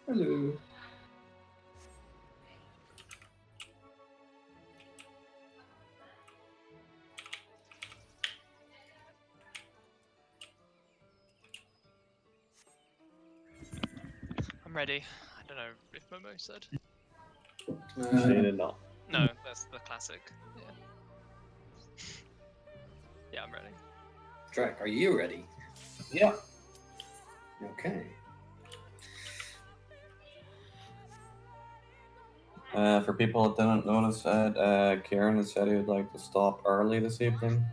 Hello. I'm ready. I don't know if Momo said. She did not. No, that's the classic. Yeah. Yeah, I'm ready. Drac, are you ready? Yeah. Okay. For people that didn't notice that, Kieran has said he would like to stop early this evening.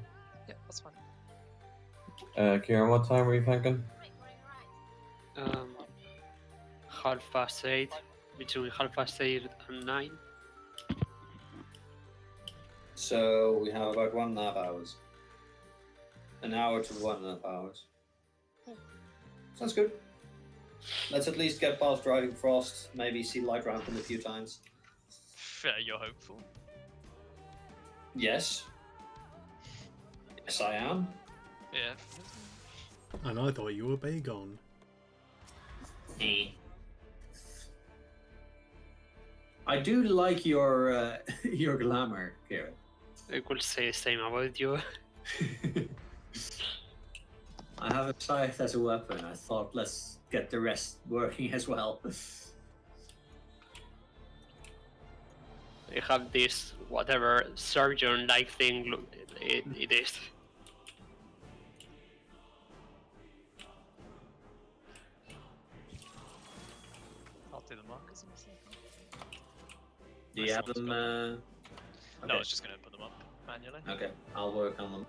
Yeah, that's fine. Kieran, what time were you thinking? 8:30, between 8:30 and 9. So we have about 1.5 hours. An hour to 1.5 hours. Sounds good. Let's at least get past Driving Frost, maybe see Light Rampant a few times. Fair, you're hopeful. Yes. Yes, I am. Yeah. And I thought you were Bagon. I do like your your glamour, Kieran. I could say the same about you. I have a scythe as a weapon. I thought let's get the rest working as well. I have this whatever surgeon-like thing. It is. I'll do the markers in a second. Do you have them? No, Okay. I was just going to put them up manually. Okay, I'll work on them.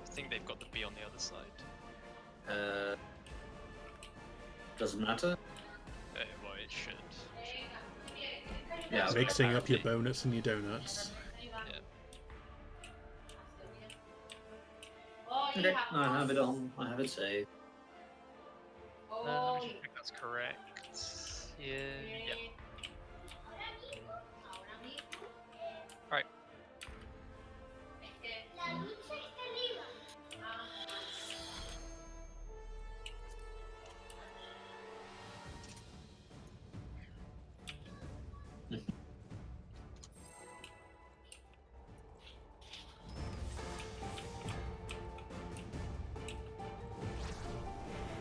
I think they've got the B on the other side. Doesn't matter. Well, it should. Yeah. Okay. Mixing up your donuts and your donuts. Yeah. Okay, I have it on. I have it saved. Let me just check that's correct. Yeah. Yep. Alright.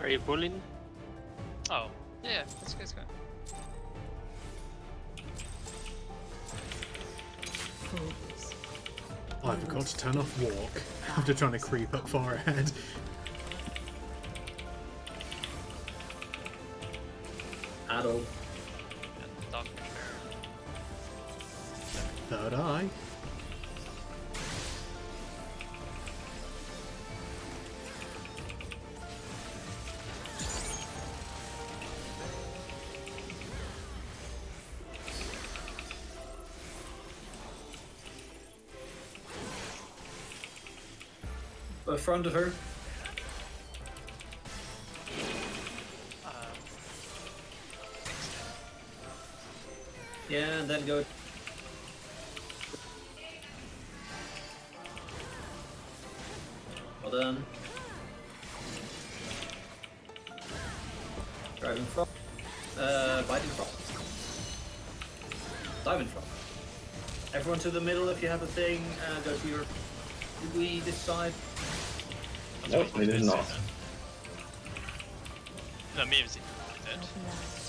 Are you pulling? Oh, yeah, let's go. I forgot to turn off walk after trying to creep up far ahead. Adult. And Dark Third eye. In front of her. Yeah, and then go. Well done. Driving frog. Biting frog. Diving frog. Everyone to the middle if you have a thing. Go to your. Did we decide? Nope, we did not. No, me and Z did.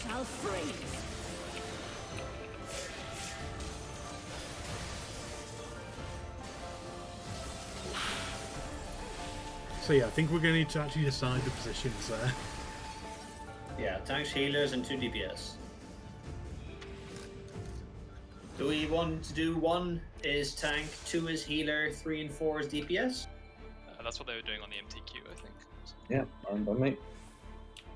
Shall freeze. So yeah, I think we're going to need to actually decide the positions there. Yeah, tanks, healers, and 2 DPS. Do we want to do 1 is tank, 2 is healer, 3 and 4 is DPS? That's what they were doing on the MTQ, I think. Yeah, fine by me.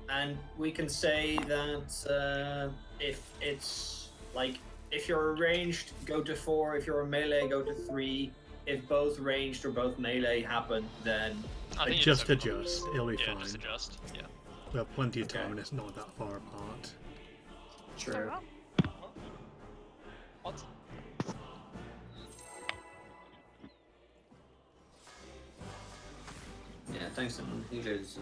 And we can say that if it's like, if you're ranged, go to 4, if you're a melee, go to 3. If both ranged or both melee happen, then I think you Just have- adjust, it'll be Yeah, fine. just adjust. Yeah. We have plenty of time Okay. and it's not that far apart. sure. What? tanks and healers.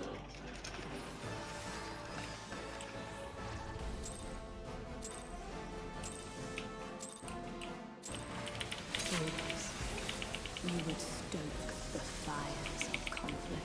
You would stoke the fires of conflict.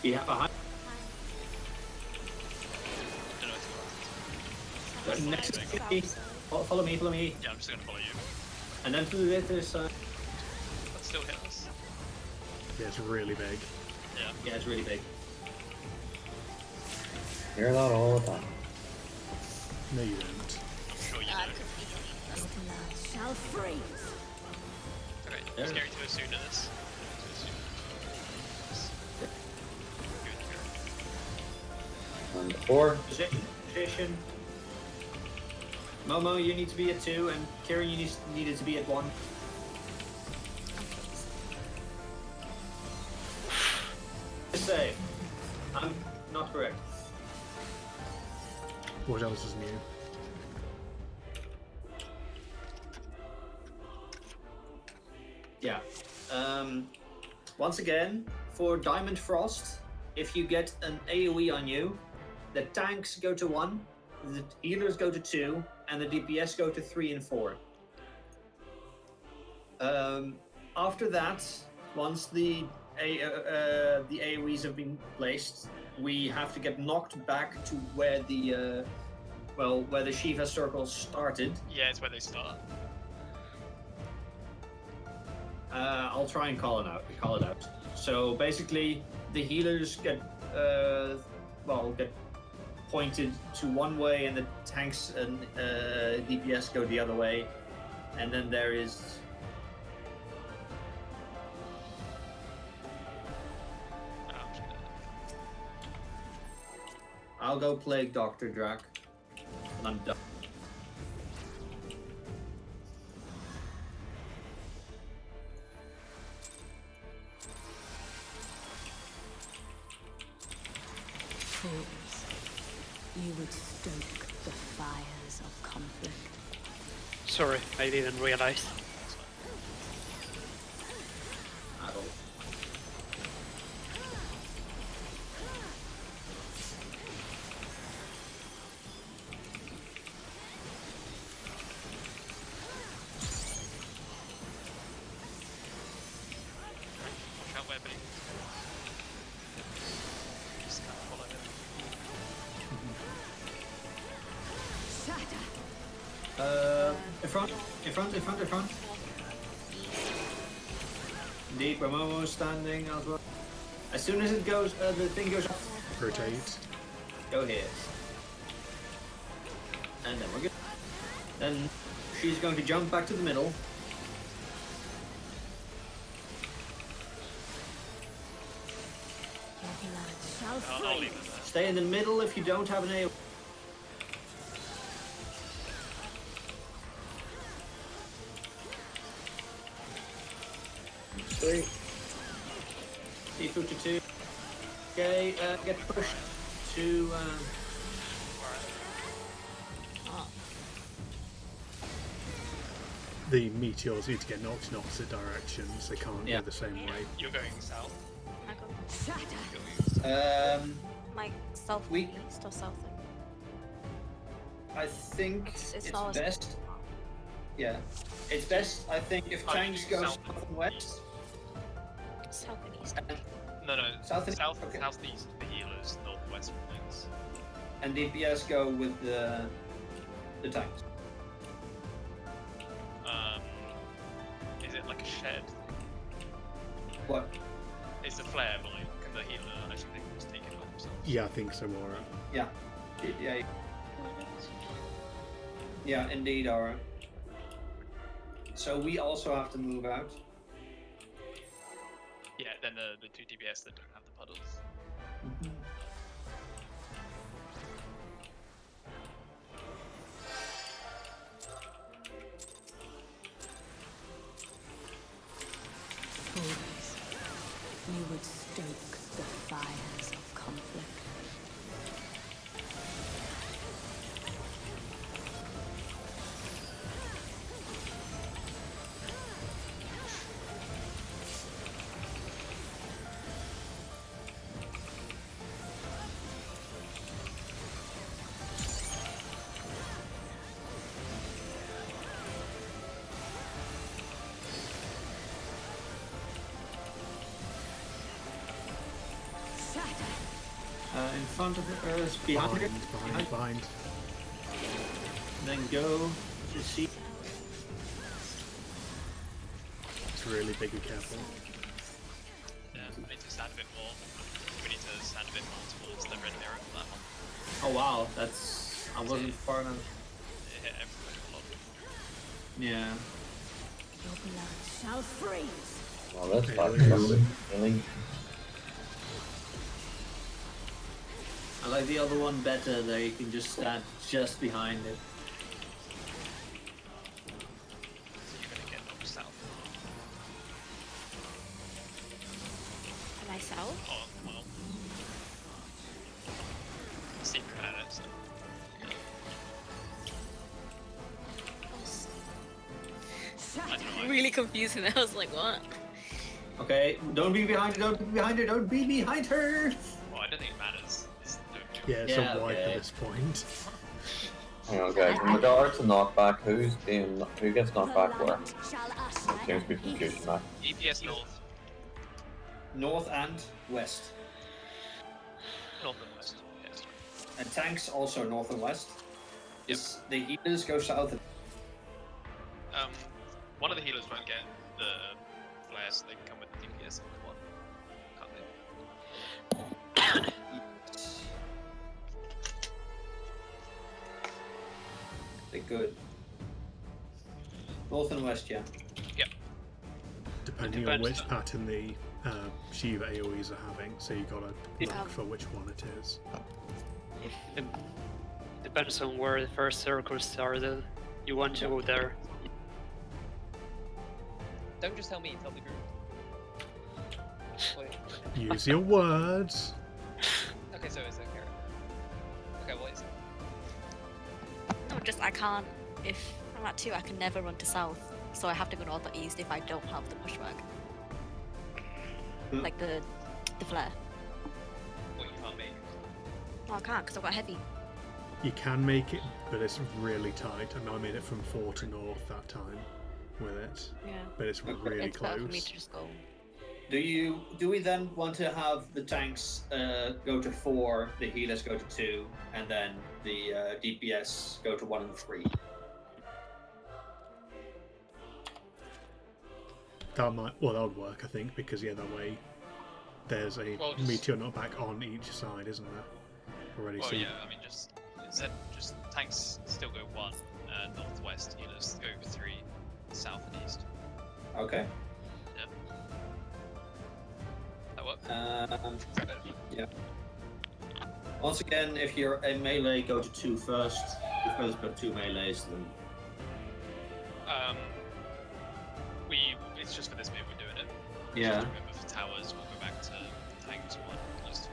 Yeah, behind. Don't know what's going on. Next to me. Follow me, follow me. Yeah, I'm just gonna follow you. And then to the other side. But still hit us. Yeah, it's really big. Yeah. Yeah, it's really big. Hear that all the time. No, you don't. Sure you Blood do. shall freeze. Okay, Yeah. scary to assume to this. And 4. Position. Momo, you need to be at 2, and Kieran, you needed to be at 1. Just say, I'm not correct. What else is new? Yeah. Once again, for Diamond Frost, if you get an AoE on you, the tanks go to 1, the healers go to 2, and the DPS go to 3 and 4. After that, once the AoEs have been placed, we have to get knocked back to where the where the Shiva circle started. Yeah, it's where they start. I'll try and call it out. So basically, the healers get get pointed to one way, and the tanks and DPS go the other way, and then there is. I'll go play Dr. Drac, and I'm done. Fools, you would stoke the fires of conflict. Sorry, I didn't realize. Adult. Watch out where B. Just kind of follow him. In front. Indeed, where Momo's standing as well. As soon as it goes, the thing goes up, Rotate. go here. And then we're good. Then she's going to jump back to the middle. Your blood shall I'll leave freeze. it there. Stay in the middle if you don't have an AoE. Three. Seafood to 2. Okay, get pushed to. The meteors need to get knocked in opposite directions. They can't Yeah. go the same way. You're going south. I go Shatter. like south We- east or south. I think It's it's not as- best. Yeah, it's best. I think if Oh, tanks go south. south and west. South and east. No, South and- south, okay. southeast for healers, northwest for things. And DPS go with the tanks. Is it like a shed? What? Is the flare like? Can the healer actually just take it on himself? Yeah, I think so, Maura. Yeah. Yeah, indeed, Aura. So we also have to move out. Yeah, then the two DPS that don't have the puddles. Holders, you would stoke the fires of conflict. In front of us, behind it, Behind. then go to see. It's really big and careful. Yeah, we need to stand a bit more. We need to stand a bit more towards the red mirror for that one. Oh wow, that's I wasn't far enough. It hit everyone a lot. Yeah. Your blood shall freeze. Well, this Okay, back's really. I like the other one better. There, you can just stand just behind it. So you're gonna get knocked south. Am I south? Oh, well. Secret at it, so. I don't know. Really confusing. I was like, what? Okay, don't be behind her. Don't be behind her. Don't be behind her. Well, I don't think it matters. Just don't do Yeah, it's Yeah, a wipe okay. at this point. Hang on, guys. In regards to knockback, who gets knocked back where? Shall usher Seems to be confusion now. EPS north. North and west. North and west. Yes. And tanks also north and west. Yep. The healers go south. One of the healers won't get the flares, so they can come with the DPS in the one. Can't they? They're good. North and west, yeah. Yep. Depending on depends. which pattern the Shiva AoEs are having, so you gotta Yeah. look for which one it is. It depends on where the first circles started. You want to go there. Don't just tell me, tell the group. Wait. Use your words. Okay, so it's a character. Okay, what is it? No, just I can't. If I'm at 2, I can never run to south. So I have to go north or east if I don't have the pushback. Like the flare. What you can't make. No, I can't because I've got heavy. You can make it, but it's really tight. I know I made it from 4 to north that time with it, Yeah. but it's really It's better for me close. to just go. Do we then want to have the tanks go to 4, the healers go to 2, and then the DPS go to 1 and 3? That would work, I think, because yeah, that way there's a Well, just- meteor knockback on each side, isn't there? Already Well, seen. yeah, I mean, just tanks still go 1, northwest, healers go 3, south and east. Okay. That work? Yeah. Once again, if you're a melee, go to 2 first. If both got 2 melees, then It's just for this bit we're doing it. yeah. Just remember for towers, we'll go back to tanks 1. Just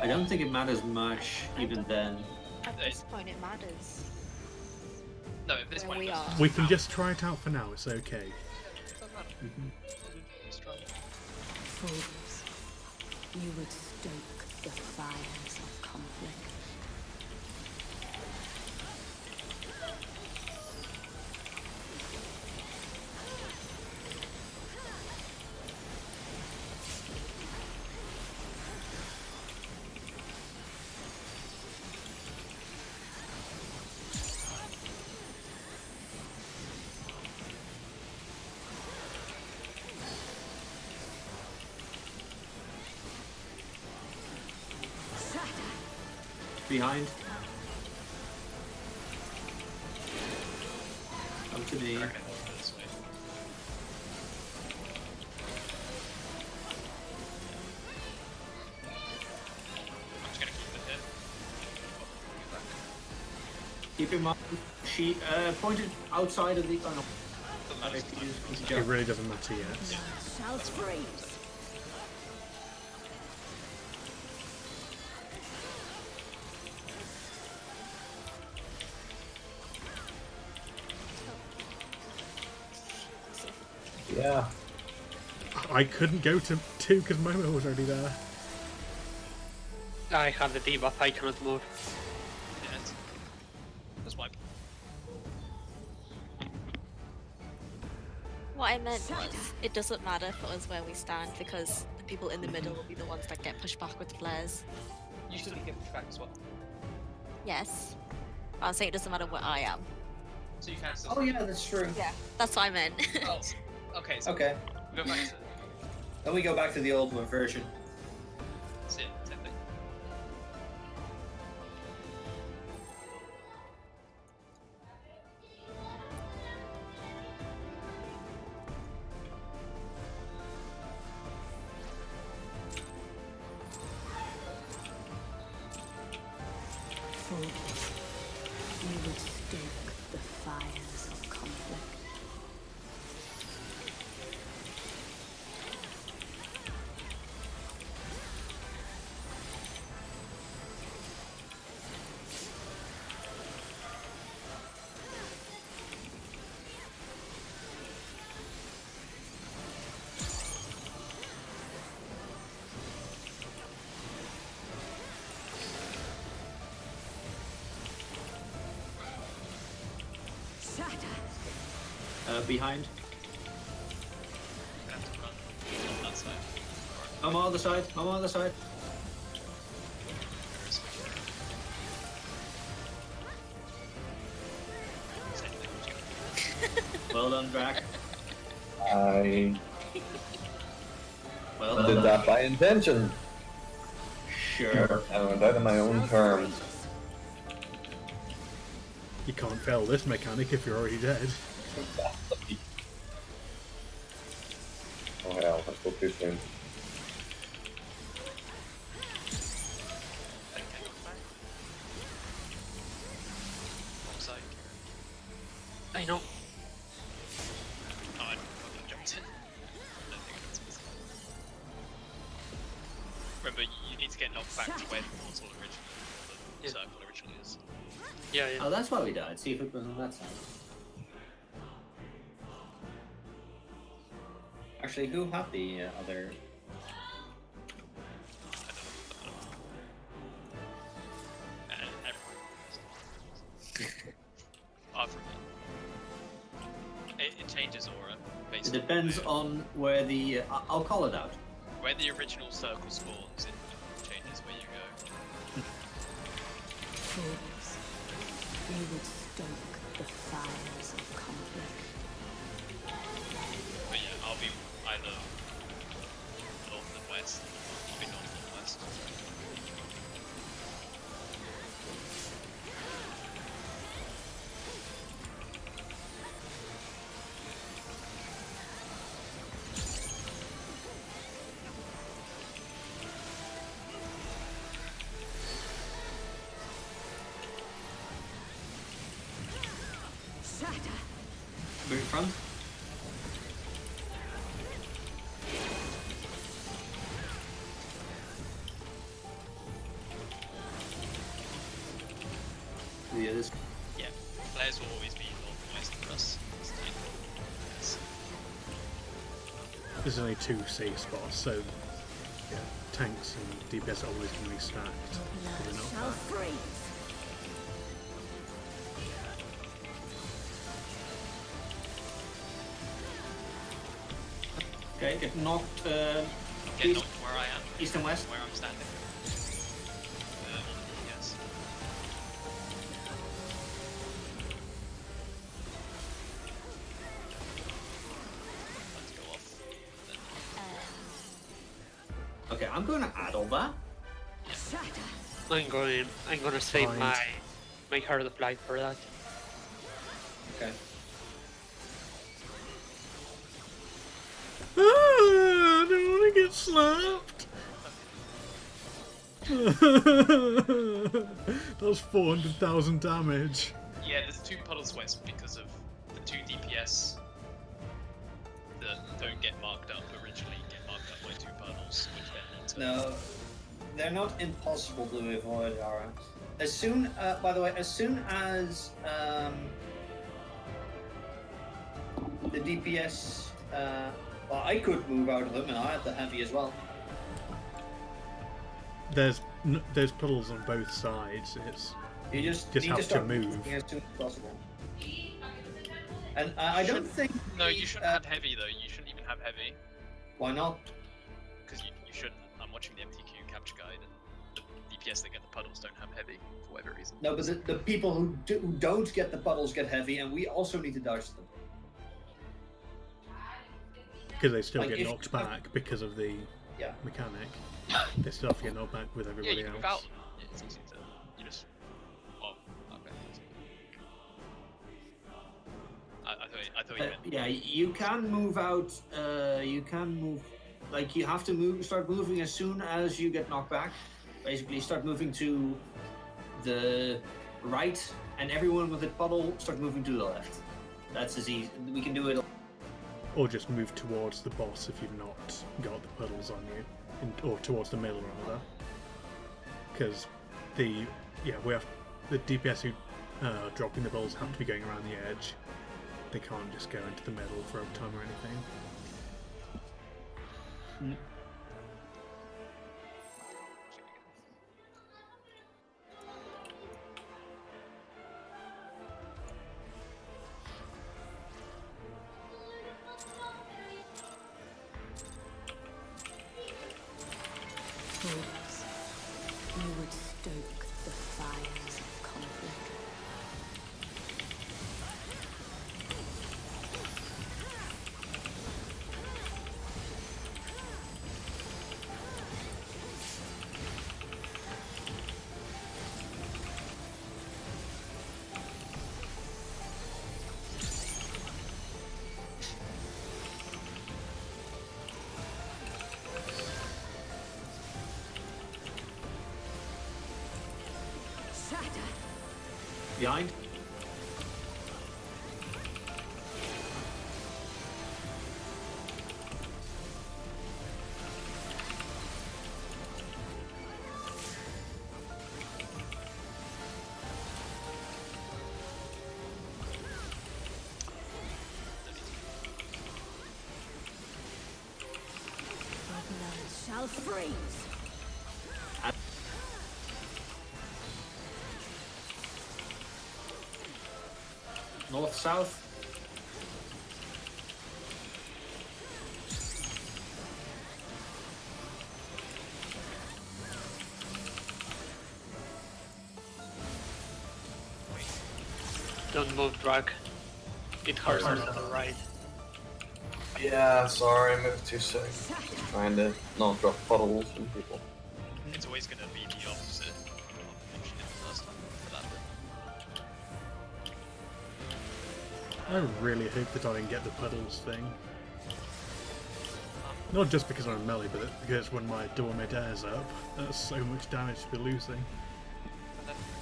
I don't think it matters much even then. At this point, it matters. no, at this Where point we it doesn't. are. We can just try it out for now. It's okay. Doesn't matter. Just try. Foes, you would stoke the fires of conflict. Behind. Come to me. Okay, this way. Keep in mind, she pointed outside of the. Oh no. Doesn't matter. It really doesn't matter yet. Shall freeze. Yeah. I couldn't go to 2 because Momo was already there. I have the debuff, I cannot move. Yeah, that's why. What I meant was, it doesn't matter for us where we stand because the people in the middle will be the ones that get pushed back with the flares. You still get pushed back as well. Yes. I'll say it doesn't matter where I am. So you can still. Oh yeah, that's true. Yeah. That's what I meant. Oh, okay. So Okay. we go back to. Then we go back to the old version. That's it. Same thing. Fools, you would stoke the fires of conflict. Behind. We have to run on that side. I'm on the other side. I'm on the other side. Same thing. Well done, Drac. I Well did done. that by intention. Sure. I went out on my own terms. You can't fail this mechanic if you're already dead. Oh hell, I spoke too soon. Okay, back. Wrong side. I know. Oh, I jumped in. I don't think that's possible. Remember, you need to get knocked back to where the portal originally, the Yeah. circle originally is. Yeah, yeah. Oh, that's why we died. See if it was on that side. Actually, who had the other? Everyone. Apart from me. It changes aura based It depends on where the. I'll call it out. where the original circle spawns. It changes where you go. Fools, you would stoke the fires of conflict. But yeah, I'll be either north and west. I'll be north and west. Shatter! We're in front. Yeah, this. Yeah, players will always be north and west for us. It's like- it's- There's only 2 safe spots, so yeah, tanks and DPS are always going to be stacked. Probably not Shall back. freeze! Okay, get knocked Get east, knocked where I am, east and west. where I'm standing. Yes. Let's go off. Then Okay, I'm going to add all that. Shatter! I'm gonna save Fine. my heart of light for that. Okay. Ah, I don't want to get slapped. That was 400,000 damage. 2 puddles west because of the 2 DPS that don't get marked up originally get marked up by 2 puddles, which then lead to... No, they're not impossible to avoid, Ara. As soon, by the way, as soon as the DPS, well, I could move out of them, and I had the heavy as well. There's puddles on both sides. It's You just Just need have to to start move. moving as soon as possible. And I don't think. No, you shouldn't have heavy though. You shouldn't even have heavy. Why not? Because you shouldn't. I'm watching the MTQ capture guide, and the DPS that get the puddles don't have heavy for whatever reason. No, but the people who don't get the puddles get heavy, and we also need to dodge them. because they still Like, get if knocked you have- back because of the Yeah. mechanic. They still have to get knocked back with Yeah, everybody you can move else. out. Yeah, it's easy to. You just. Oh, okay. I thought you meant. Yeah, you can move out. You can move. Like you have to start moving as soon as you get knocked back. Basically, start moving to the right, and everyone with a puddle start moving to the left. That's as easy. We can do it. Or just move towards the boss if you've not got the puddles on you, or towards the middle rather. Because we have the DPS who are dropping the balls have to be going around the edge. They can't just go into the middle for uptime or anything. Fools, you would stoke the fires of conflict. Behind. The blood shall freeze. North, south. Don't move, drag. It hurts on the right. Yeah, sorry, I moved too soon. Trying to not drop puddles on people. It's always going to be the opposite of what you did the first time for that bit. I really hope that I can get the puddles thing. Not just because I'm melee, but because when my double mid-air's up, that's so much damage to be losing.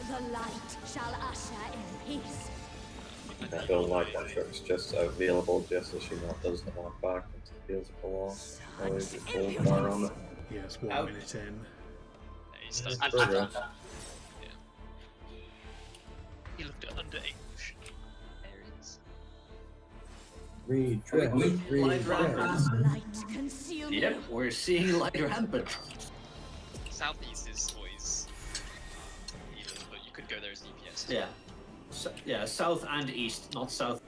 The light shall usher in peace. I feel like that trick's just available just so she not does the knockback into the fields of the loss. Always get full fire on it. Yes, 1 Out. minute in. Yeah, he's stuck. It's progress. Yeah. He looked at under English. Areas. Read, trick, Light rampant. Light consume Yep, you. we're seeing light rampant. Southeast is always healers, but you could go there as DPS. Yeah. Yeah, south and east, not south.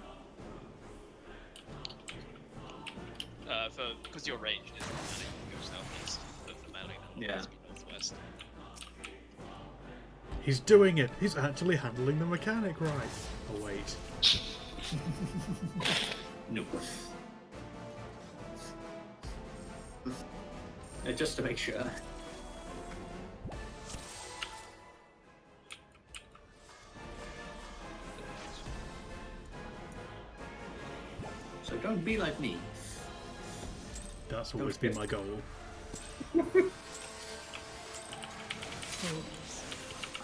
Because your range is melee, you go southeast, but for melee, Yeah. it's northwest. He's doing it! He's actually handling the mechanic right! Oh wait. No. Just to make sure. So don't be like me. That's always been my goal. Fools,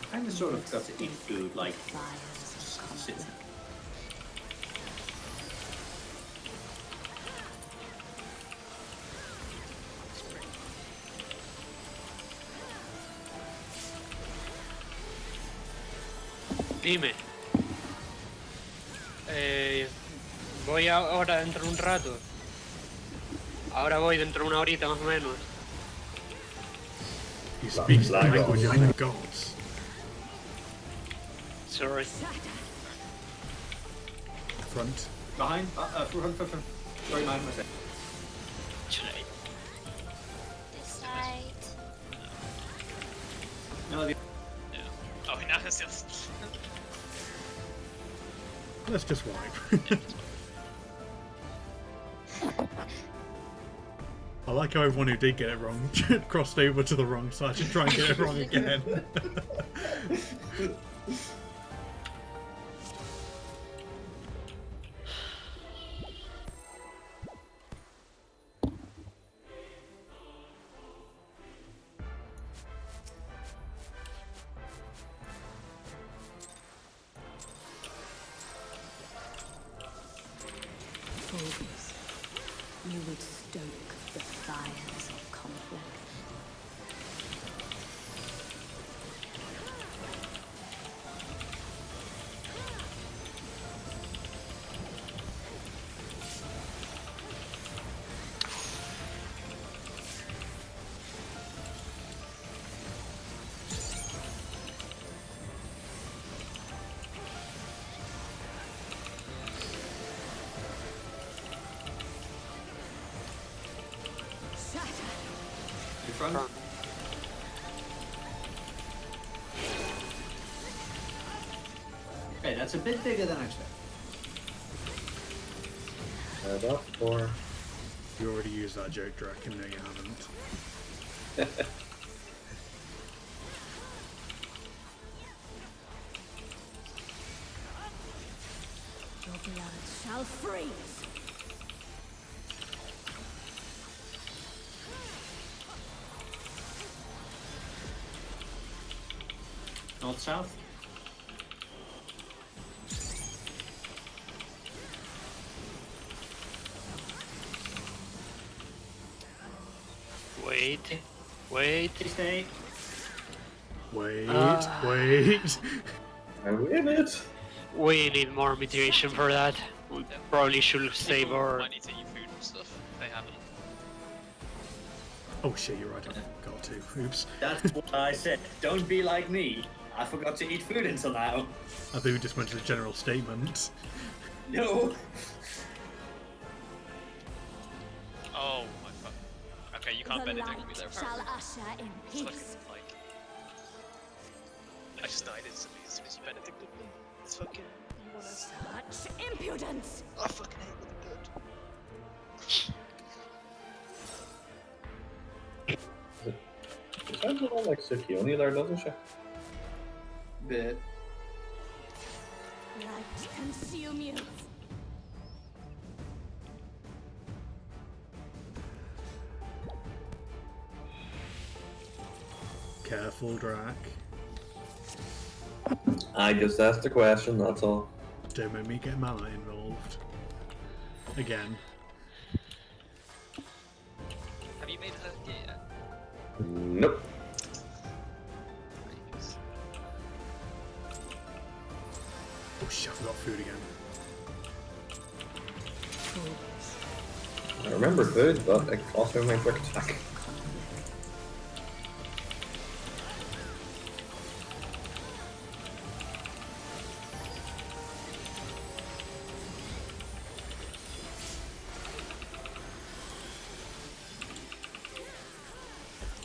I kind of sort of got to eat food like fires of sit. conflict. Dime. Voy ahora dentro de un rato. Ahora voy dentro de una horita más o menos. He speaks the Lag language off. of the gods. Sorry. Front. Behind. Front. Sorry, my mistake. This side. No, the Yeah. Oh, now it's just. Let's just wipe. I like how everyone who did get it wrong crossed over to the wrong side to try and get it wrong again. Focus. You would stoke the fires of conflict. front. Okay, that's a bit bigger than I expected. Head up for. You already used that joke, Draken. No, you haven't. Your blood shall freeze. North south. Wait. Stay. Wait, Ah. wait. I win it! We need more mitigation for that. We probably should save People our. might need to eat food and stuff. They haven't. Oh shit, you're right. I forgot to. Oops. That's what I said. Don't be like me. I forgot to eat food until now. I think we just went to the general statement. No. Oh my fuck. Okay, you can't The Benedict light me there. shall apparently. usher in It's fucking, peace. like. I just died instantly as soon as you Benedicted me. It's fucking. You wanna. Such impudence! I fucking hate living good. She sounds a lot like Sikioni there, doesn't she? Bit. Light consume you. Careful, Drac. I just asked a question, that's all. Don't make me get Mala involved. Again. Have you made her gear? Nope. Oh shit, I forgot food again. I remember food, but it cost me my quick attack.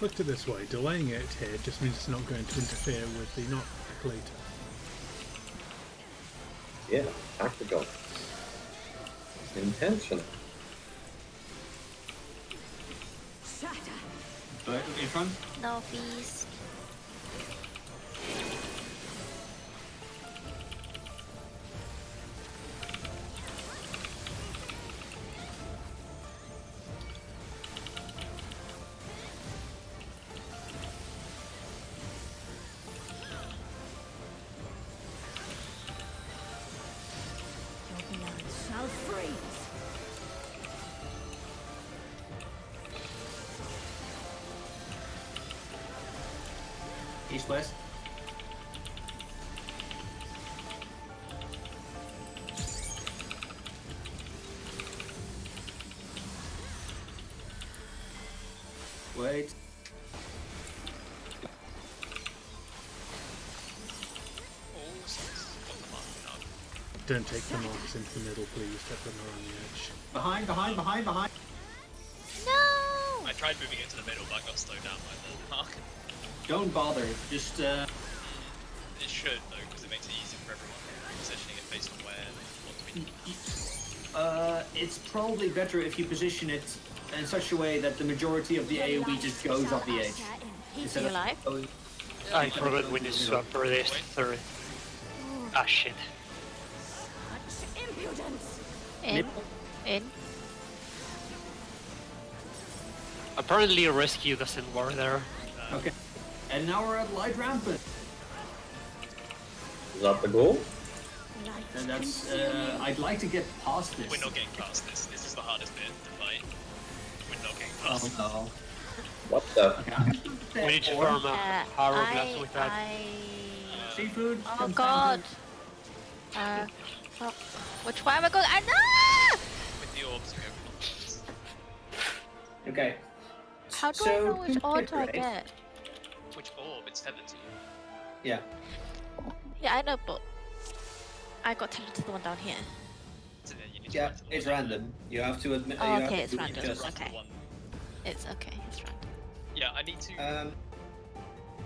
Looked at it this way, delaying it here just means it's not going to interfere with the knockback later. Yeah, tactical. Intentional. Shatter. In front. Northeast. Your blood shall freeze. East west. wait. Oh, someone's got the mark now. Don't take the marks into the middle, please. Take them around the edge. Behind. No! I tried moving it to the middle, but I got slowed down by the mark. Don't bother. Just It should, though, because it makes it easier for everyone positioning it based on where they want to be. it's probably better if you position it in such a way that the majority of the AoE just goes off the edge. Instead You of alive? going- I probably need to swap for this. Sorry. Ah, shit. In. In. Apparently rescue doesn't work there. Okay. And now we're at light rampant. Is that the goal? And that's, I'd like to get past this. We're not getting past this. This is the hardest bit to fight. We're not getting past it. Oh What the? We need to no. form a hourglass with that. Seafood. Oh comes god. down Oh, which way am I going? Ah, no! With the orbs, you go clockwise. to- Okay. How do I So, know which orb do I right? get? Which orb? It's tethered to you. Yeah. Yeah, I know, but I got tethered to the one down here. So then you need to Yeah, run to the it's one. random. You have to admit. Oh, you have okay, to it's random. just- Run to the Okay. one. It's okay, it's random. Yeah, I need to.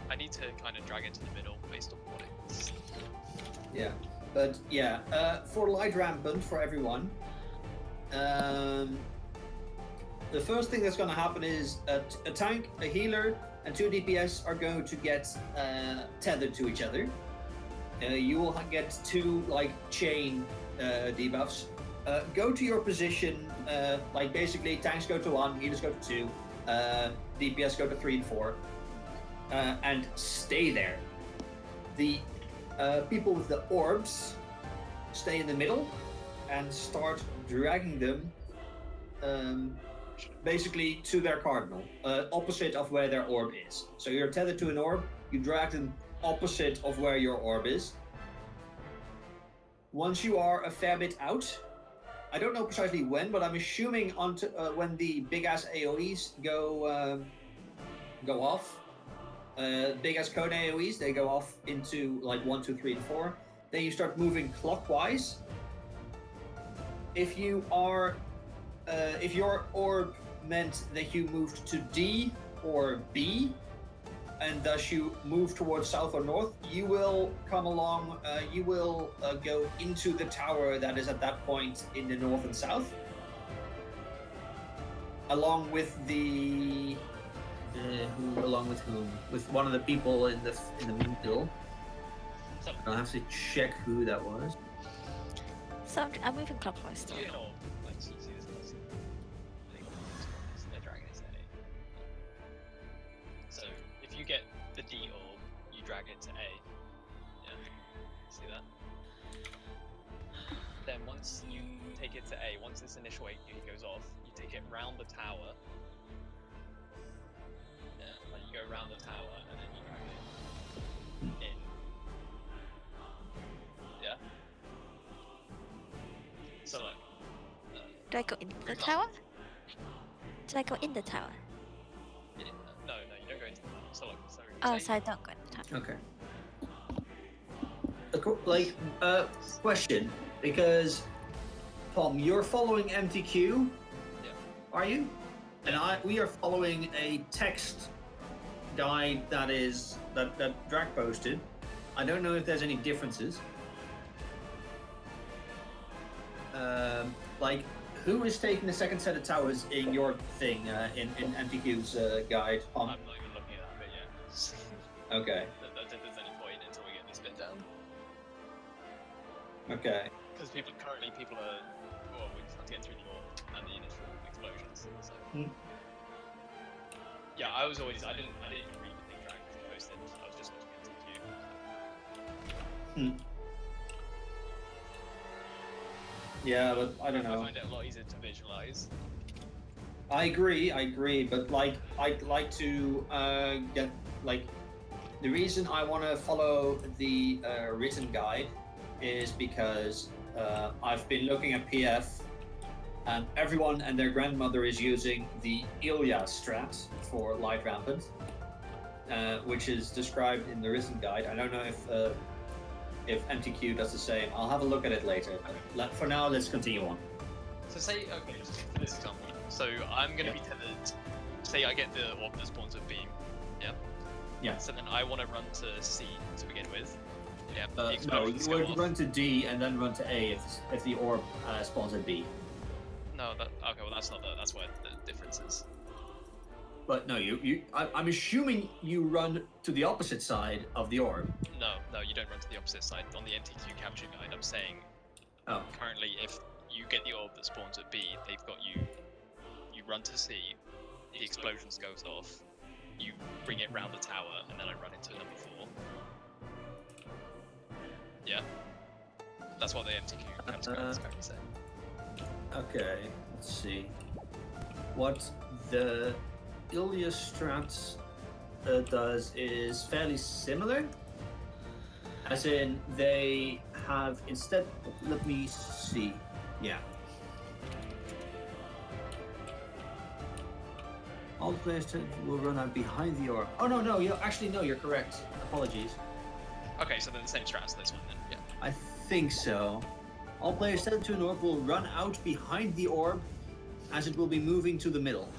I need to kind of drag it to the middle based on what it's. Yeah, but yeah, for light rampant for everyone, the first thing that's going to happen is a tank, a healer, and 2 DPS are going to get tethered to each other. You will get 2 like chain debuffs. Go to your position. Like basically, tanks go to 1, healers go to 2, DPS go to 3 and 4, and stay there. The people with the orbs stay in the middle and start dragging them basically to their cardinal, opposite of where their orb is. So you're tethered to an orb, you drag them opposite of where your orb is. Once you are a fair bit out, I don't know precisely when, but I'm assuming onto when the big ass AoEs go off. Big as cone AoEs, they go off into like 1, 2, 3, and 4. Then you start moving clockwise. If you are, if your orb meant that you moved to D or B, and thus you move towards south or north, you will come along. You will go into the tower that is at that point in the north and south, along with the. Along with whom? With one of the people in the middle. So, I'll have to check who that was. So I'm moving clockwise still. you know, like, so you see this person. They're dragging his A. So, if you get the D orb, you drag it to A. Yeah. See that? Then once you take it to A, once this initial AQ goes off, you take it round the tower. Yeah, like you go around the tower and then you drag it in. Yeah? So like, Do I go in the tower? Did I go in the tower? no, you don't go into the tower. So like, Oh, so I don't go in the tower. Okay. Question, because Tom, you're following MTQ, Yeah. are you? And we are following a text guide that Drag posted. I don't know if there's any differences. Like, who is taking the second set of towers in your thing in MTQ's guide? I'm not even looking at that bit yet. Okay. I don't think there's any point until we get this bit down. Okay. Because people are, well, we just have to get through the orb and the initial explosions. So. Yeah, I didn't read the thing Drag posted. I was just looking at MTQ. Yeah, but I don't I know. find it a lot easier to visualize. I agree, but like I'd like to get like the reason I want to follow the written guide is because I've been looking at PF And everyone and their grandmother is using the Ilya strat for Light Rampant, which is described in the written guide. I don't know if MTQ does the same. I'll have a look at it later. For now, let's continue on. So say, okay, just for this example. So I'm going to be tethered. Say I get the orb that spawns at B. Yeah. Yeah. So then I want to run to C to begin with. Yeah. the No, explosions you go would off. run to D and then run to A if the orb spawns at B. No, okay. Well, that's not that's where the difference is. But no, I'm assuming you run to the opposite side of the orb. No, you don't run to the opposite side. On the MTQ capture guide, I'm saying Oh. currently if you get the orb that spawns at B, they've got you. You run to C, the explosions goes off. You bring it round the tower, and then I run into number 4. Yeah, that's what the MTQ capture guide is currently saying. Okay, let's see. What the Ilya strat does is fairly similar. As in, they have instead. Let me see. Yeah. All players will run out behind the orb. Oh no, you're correct. Apologies. Okay, so they're the same strat as this one then. Yeah. I think so. All players tethered to an orb will run out behind the orb, as it will be moving to the middle.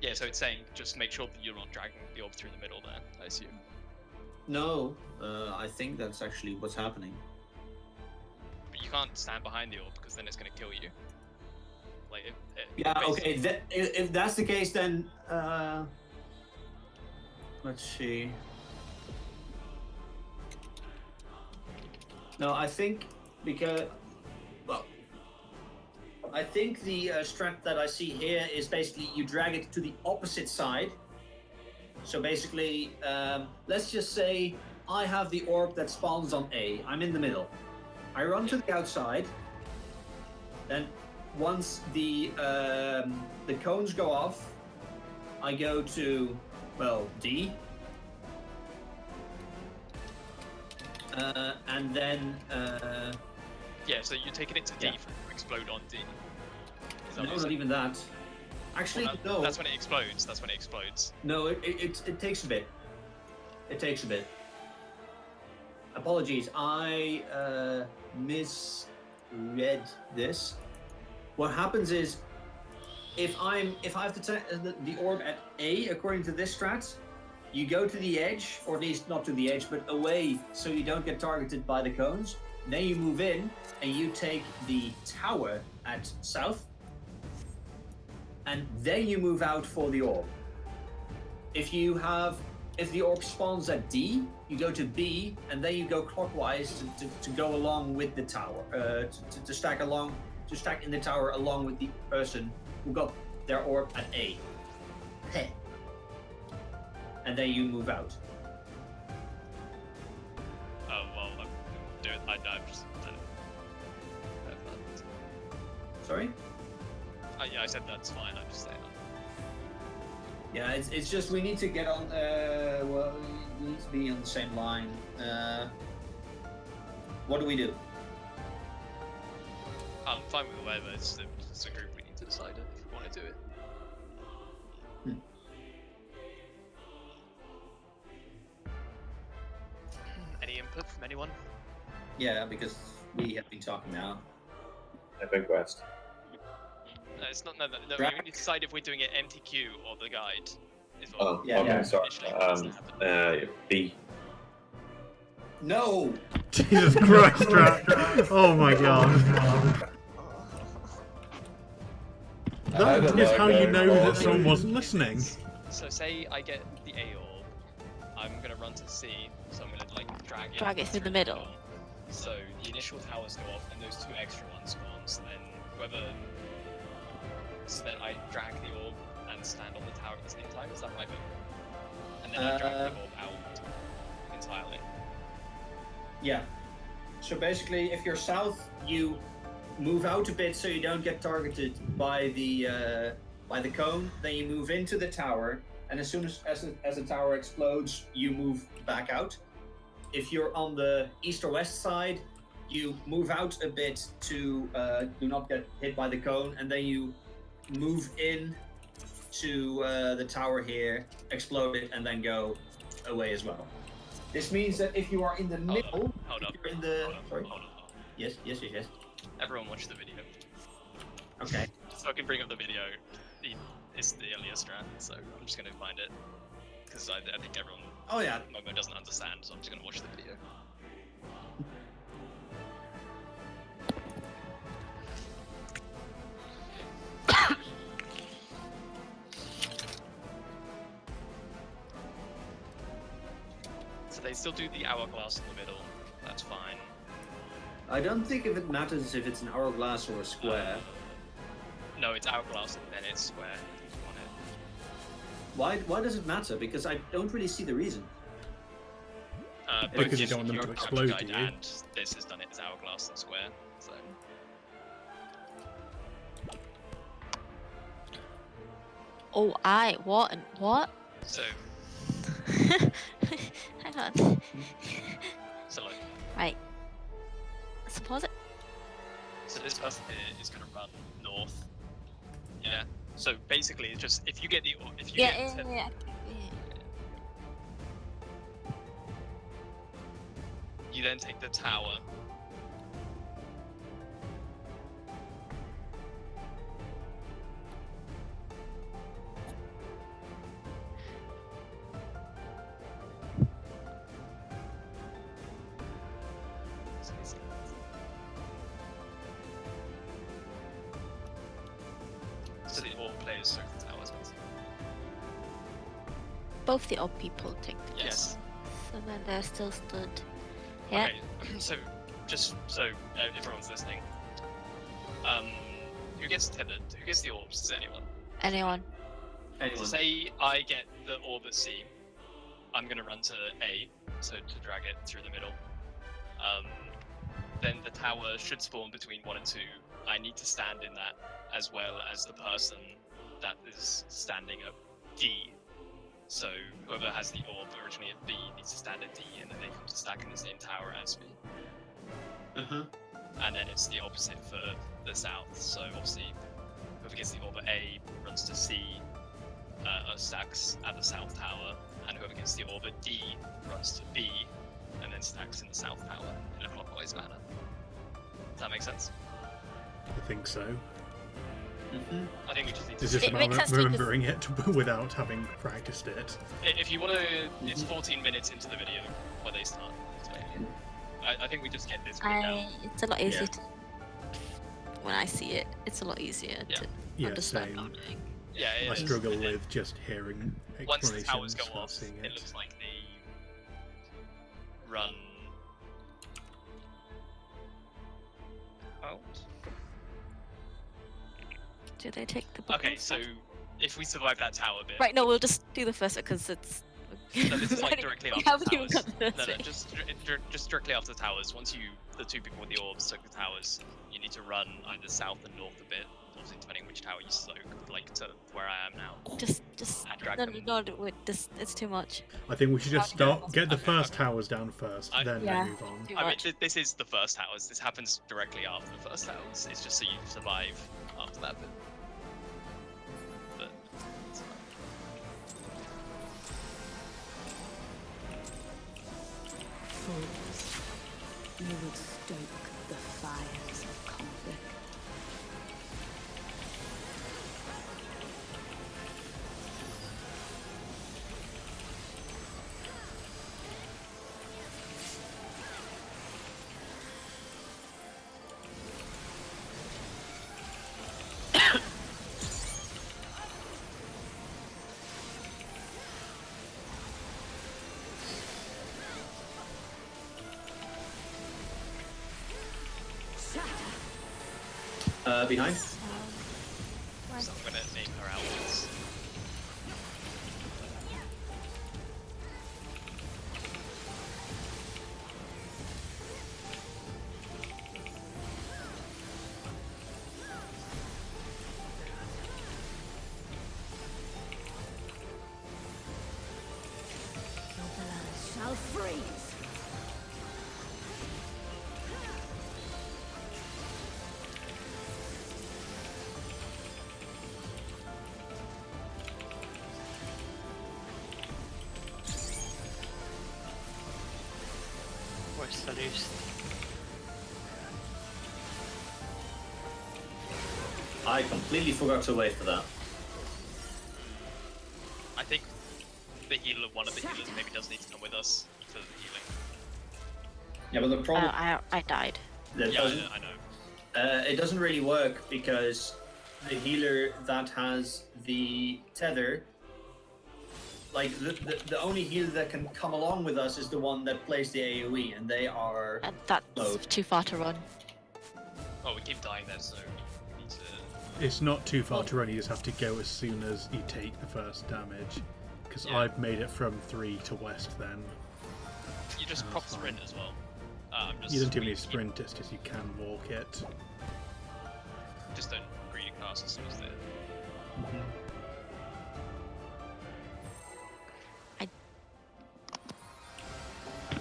Yeah, so it's saying just make sure that you're not dragging the orb through the middle there, I assume. No, I think that's actually what's happening. But you can't stand behind the orb because then it's going to kill you. Like, Yeah, okay. If that's the case, then let's see. No, I think I think the strat that I see here is basically you drag it to the opposite side. So basically, let's just say I have the orb that spawns on A. I'm in the middle. I run to the outside. Then once the cones go off, I go to, well, D. And then... yeah, so you're taking it to D for it to explode on D. Is that no, what not you're even that. Actually, saying? no. That's when it explodes. That's when it explodes. No, it takes a bit. It takes a bit. Apologies, I misread this. What happens is, if I have to take the orb at A according to this strat, you go to the edge, or at least not to the edge, but away, so you don't get targeted by the cones. Then you move in, and you take the tower at south, and then you move out for the orb. If the orb spawns at D, you go to B, and then you go clockwise to go along with the tower, to stack in the tower along with the person who got their orb at A. Heh. And then you move out. Oh, well, I'm doing it. I'm just... Sorry? yeah, I said that's fine. I'm just saying that. Yeah, it's just we need to get on. Well, we need to be on the same line. What do we do? I'm fine with whatever. It's a group. We need to decide if we want to do it. Any input from anyone? Yeah, because we have been talking now. A big quest. No, it's not. No, we need to decide if we're doing it MTQ or the guide. Is what Oh, Yeah, okay, yeah. sorry. initially wants to happen. B. No. Jesus Christ, Rat. Oh my god. That is how you know that someone wasn't listening. So say I get the A orb, I'm gonna run to C, so I'm gonna like drag it through the middle. cone. So the initial towers go off, and those 2 extra ones spawn. So then I drag the orb and stand on the tower at the same time. Is that right? And then I drag the orb out entirely. Yeah. So basically, if you're south, you move out a bit so you don't get targeted by the cone. Then you move into the tower, and as soon as the tower explodes, you move back out. If you're on the east or west side, you move out a bit to do not get hit by the cone, and then you move in to the tower here, explode it, and then go away as well. This means that if you are in the middle, Hold if up. you're in the Hold up. sorry, Hold up. yes. Everyone watch the video. Okay. So I can bring up the video. It's the earlier strand, so I'm just gonna find it because I think everyone Oh yeah. Momo doesn't understand, so I'm just gonna watch the video. So they still do the hourglass in the middle. That's fine. I don't think if it matters if it's an hourglass or a square. No, it's hourglass and then it's square. If you want it. Why does it matter? Because I don't really see the reason. Both Because you Disney don't want them to Hero explode, Guide do you? and this has done it as hourglass and square. So Oh, what? so Hang on. so like Right. Suppose it. so this person here is gonna run north. Yeah. So basically, it's just if you get the Yeah. you then take the tower. So the orb players took the towers. Both the odd people take the Yes. So then they're still stood. Yeah. Okay. So just so everyone's listening. Who gets tethered? Who gets the orbs? Does anyone? Anyone? Anyone? Say I get the orb at C. I'm gonna run to A, so to drag it through the middle. Then the tower should spawn between 1 and 2. I need to stand in that, as well as the person that is standing at D. So whoever has the orb originally at B needs to stand at D, and then they come to stack in the same tower as me. And then it's the opposite for the south. So obviously, whoever gets the orb at A runs to C, stacks at the south tower, and whoever gets the orb at D runs to B, and then stacks in the south tower in a clockwise manner. Does that make sense? I think so. I think we just need to. It's just It about makes sense to remembering it without having practiced it. If you want to, it's 14 minutes into the video where they start. So, I think we just get this bit down. It's a lot easier to. When I see it, it's a lot easier Yeah. to Yeah, understand same. what I'm doing. Yeah, it I is. struggle And then with just hearing once the towers explanations go without off, seeing it it. looks like they run out. Do they take the book? Okay, off? so if we survive that tower bit, Right, no, we'll just do the first because it's. no, this is like directly We after haven't the even towers. got the first No, bit. just directly after the towers. Once the 2 people with the orbs took the towers, you need to run either south and north a bit, obviously depending which tower you soak, like to where I am now. Just. And drag No, them. no, wait, this, it's too much. I think we should just get the Okay, first okay. towers down first, then Yeah. move on. Too I mean, much. this is the first towers. This happens directly after the first towers. It's just so you survive after that bit. But it's fine. Fools, you would stoke the fires of conflict. Behind. So I'm gonna name her outwards. Your blood shall freeze. Just I completely forgot to wait for that. I think the healer, one of the healers, maybe does need to come with us for the healing. Yeah, but the problem I died. that Yeah, doesn't I know. it doesn't really work because the healer that has the tether, like the only healer that can come along with us is the one that plays the AoE, and they are And that's close. too far to run. Oh, we keep dying there, so we need to. It's not too far to run, you just have to go as soon as you take the first damage. Because Yeah. I've made it from 3 to west then. You just prop sprint as well. I'm just. You don't even we need sprint, it's just you can walk it. Just don't greedy cast as soon as they're.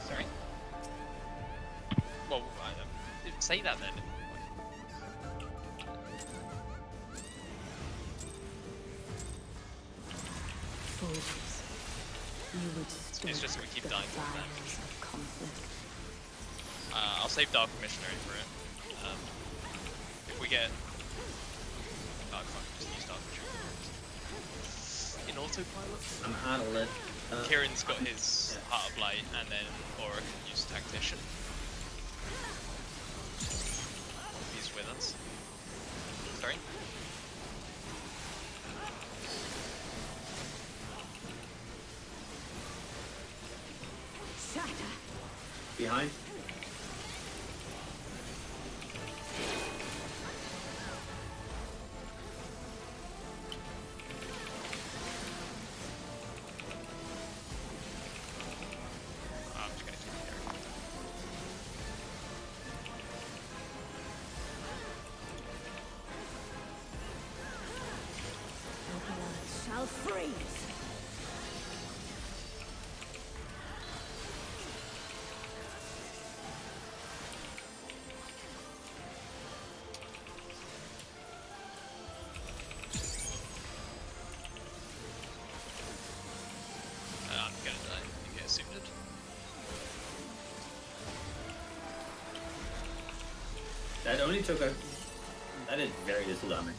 Sorry. Well, say that then. Fools. You would It's just we keep dying to them. fires of conflict. I'll save Dark Missionary for it. If we get. Oh, fuck, just use Dark Missionary. In autopilot? I'm out of it. Kieran's got his Heart of Light, and then Aura can use Tactician. He's with us. Sorry? Shatter. Behind. I'm just gonna keep Kieran. Your blood shall freeze. I'm gonna die. You get suited. That only took a. That did very little damage.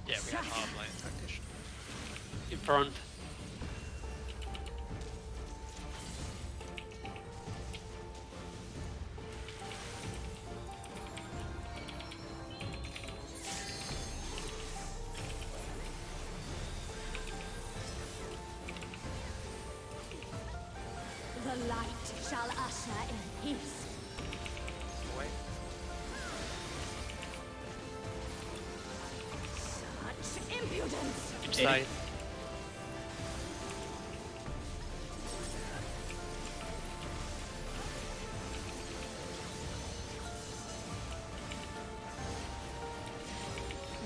Yeah, we have Heart of Light and Tactician. in front. The light shall usher in peace. Away. Such impudence! Which side?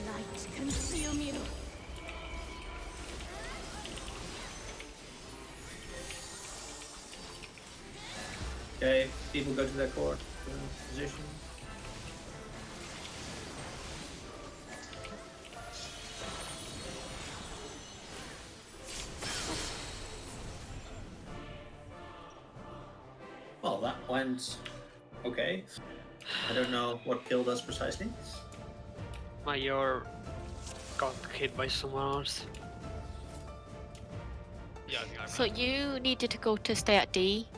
Light consume you. Okay, people go to their core position. Well, that went okay. I don't know what killed us precisely. Major got hit by someone else. Yeah, I think I So you needed to go to stay at D,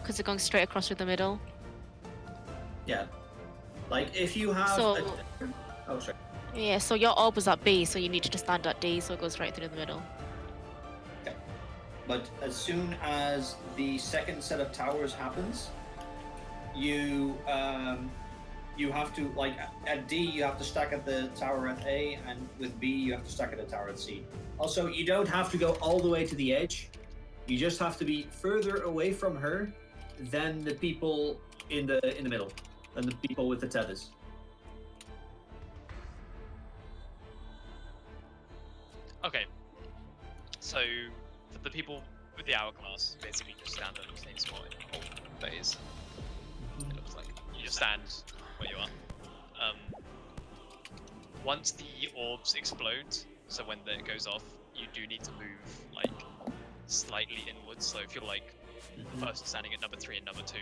because they're going straight across through the middle. Yeah. Like, if you have... So- Oh, sorry. Yeah, so your orb was at B, so you needed to stand at D, so it goes right through the middle. But as soon as the second set of towers happens, you have to, like, at D you have to stack at the tower at A, and with B you have to stack at the tower at C. Also, you don't have to go all the way to the edge. You just have to be further away from her than the people in the middle, than the people with the tethers. Okay. So, for the people with the hourglass, basically just stand at the same spot in the whole phase. It looks like. You just stand where you are. Once the orbs explode, so when it goes off, you do need to move, like, slightly inwards. So if you're, like, first standing at number 3 and number 2,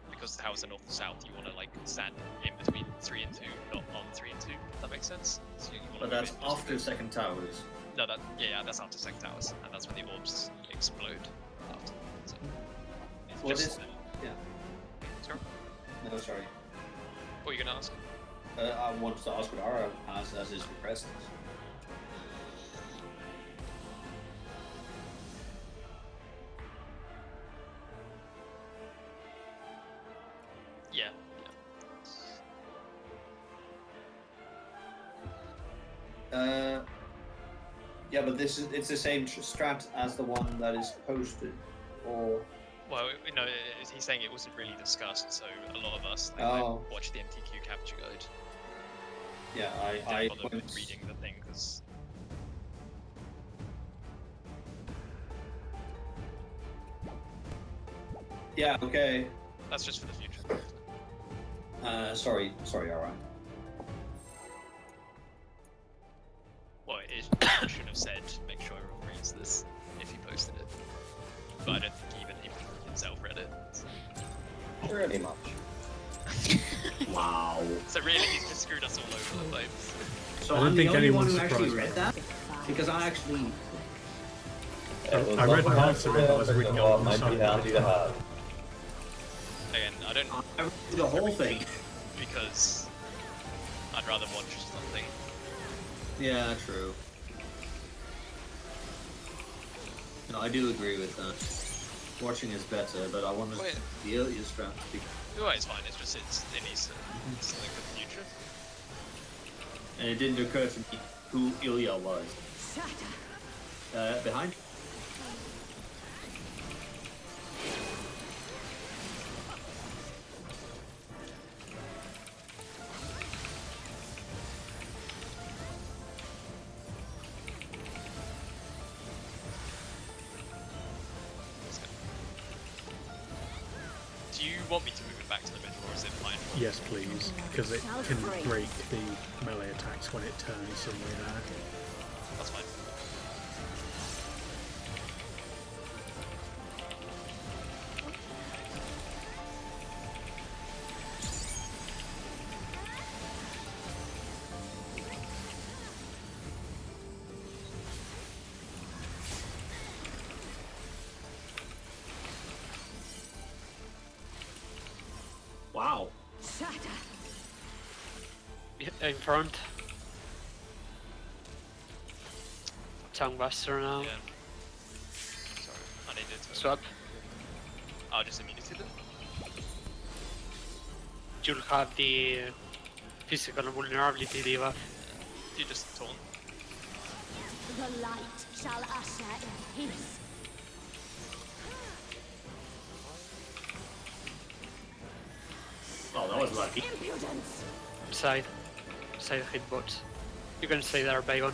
because the towers are north and south, you want to like stand in between 3 and 2, not on 3 and 2. If that makes sense. So you wanna But move that's in just a after bit. second towers. No, that's after second towers, and that's when the orbs explode. After. So, it's What just, is- yeah. Sorry? No, sorry. What were you gonna ask? I wanted to ask what Ara has as his request. Yeah. Yeah, but it's the same strat as the one that is posted, or Well, no, he's saying it wasn't really discussed, so a lot of us Oh. watched the MTQ capture guide. yeah, Didn't I bother went, reading the thing because yeah, okay. that's just for the future. Sorry, Ara. Well, it should have said, make sure everyone reads this if he posted it. But I don't think even he himself read it. Pretty much. Wow. So really, he's just screwed us all over the place. So I don't I'm the think only one anyone's who actually surprised read by that? Because I actually... I read parts of it, but I was reading it on the might side. be handy to have. Again, I don't I read the whole thing. because I'd rather watch something. Yeah, true. No, I do agree with that. Watching is better, but I wanted Wait. the earlier strat to be... Oh, it's fine. It's just it needs something for the future. And it didn't occur to me who Ilya was. Behind? Do you want me to move it back to the middle, or is it fine? Yes, please, because it can break the melee attacks when it turns suddenly there. That's fine. Wow. In front. Tonguebuster now. Yeah. Sorry, I needed to. Swap. I'll just immunity them. You'll have the physical vulnerability debuff. You just taunt. The light shall usher in peace. Oh, that was lucky. Impudence. Side hitbox. You can stay there, Bagon.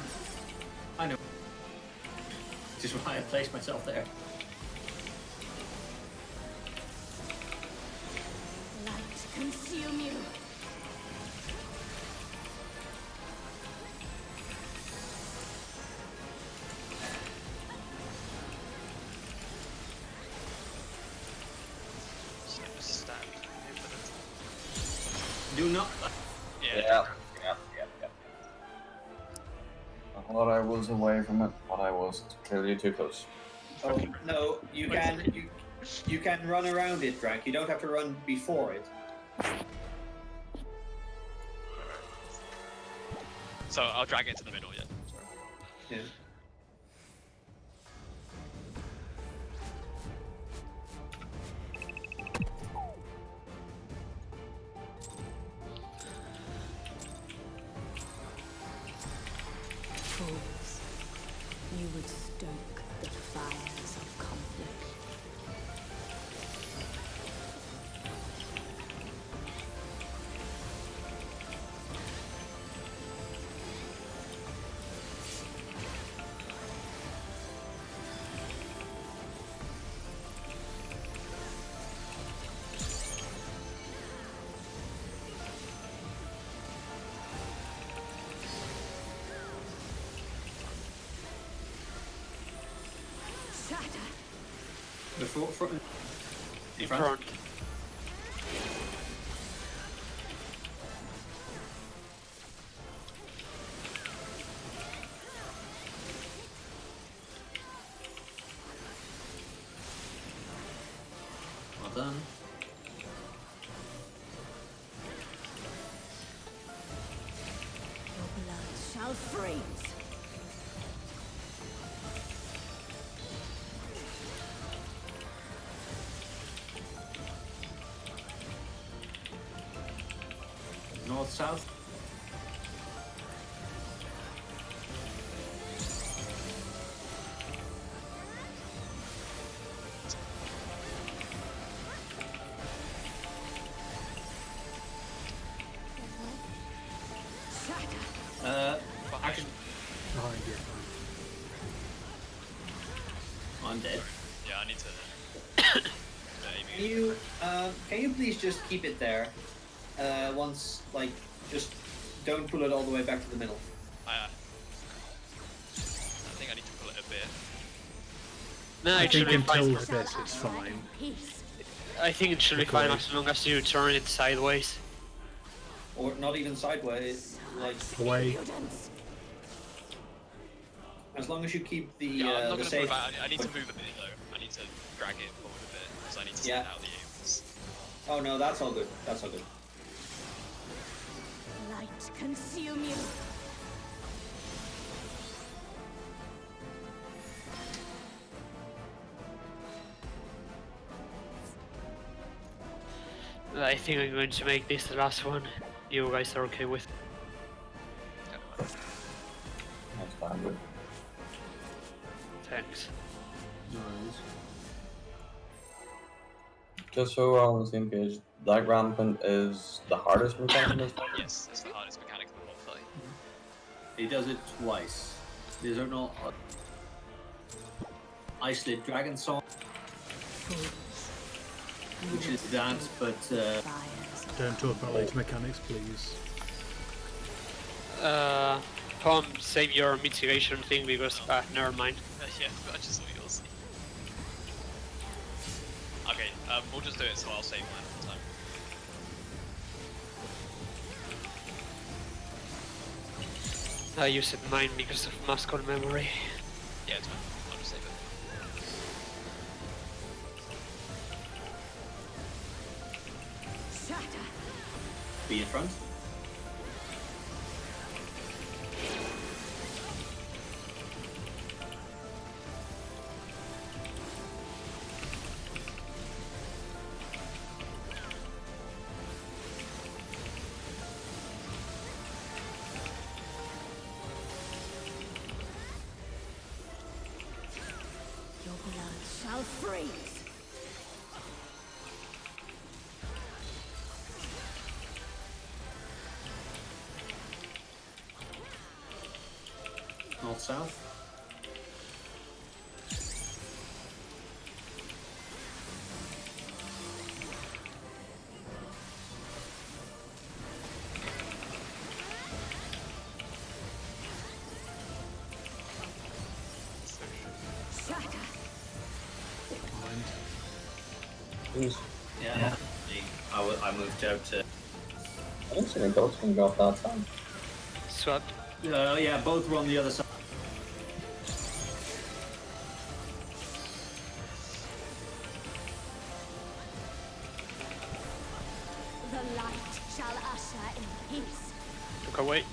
I know. Just why I placed myself there. Light consume you. So just stand. Do not... Yeah. I thought I was away from it, but I was clearly too close. Oh no, you can run around it, Drank. You don't have to run before it. So I'll drag it to the middle. Yeah. Sorry. Yeah. Fools, you would stoke the fires of conflict. Before... In In front? front. shall freeze. North, south. Action. Oh, yeah. I'm dead. Yeah, I need to. Can you please just keep it there? Once, like, just don't pull it all the way back to the middle. I think I need to pull it a bit. No, I it should think be until fine. this, it's fine. I think it should be fine as long as you turn it sideways. Or not even sideways, like, Away. as long as you keep the, Yeah, I'm not the gonna safe... put it back. I need to move a bit though. I need to drag it forward a bit because I need to Yeah. send out the aimers. Oh no, that's all good. That's all good. Light consume you. I think I'm going to make this the last one. You guys are okay with? That's fine. But Thanks. just so we're all on the same page, that rampant is the hardest mechanic. Yes, it's the hardest mechanic in the whole fight. He does it twice. These are not Isolate Dragon Song, which is that, but Don't talk about later mechanics, please. Tom, save your mitigation thing because never mind. Yeah, I just saw yours. Okay, we'll just do it, so I'll save mine for time. I used mine because of mascot memory. Yeah, it's fine. I'll just save it. Shatter. be in front. Your blood shall freeze. North south. Shatter. Jeez. Yeah. I moved out to. I don't see any boats can go off that time. Swap. Yeah, both were on the other side. The light shall usher in peace. Look away.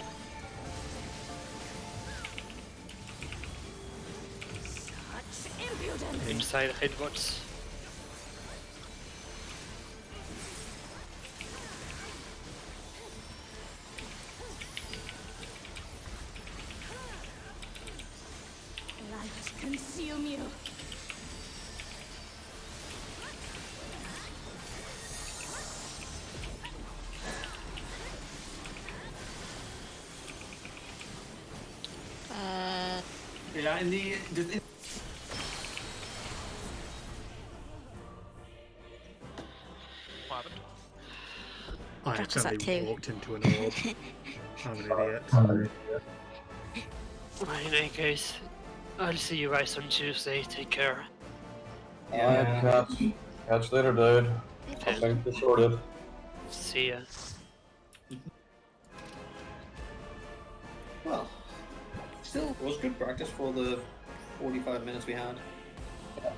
Such impudence. Inside headbots. Light consume you. Yeah, in the. What happened? I Jack was at accidentally two. walked into an orb. I'm an idiot. In any case, I'll see you guys on Tuesday. Take care. Alright, catch you later, dude. I think it's sorted. See ya. Well, still was good practice for the 45 minutes we had. Yeah.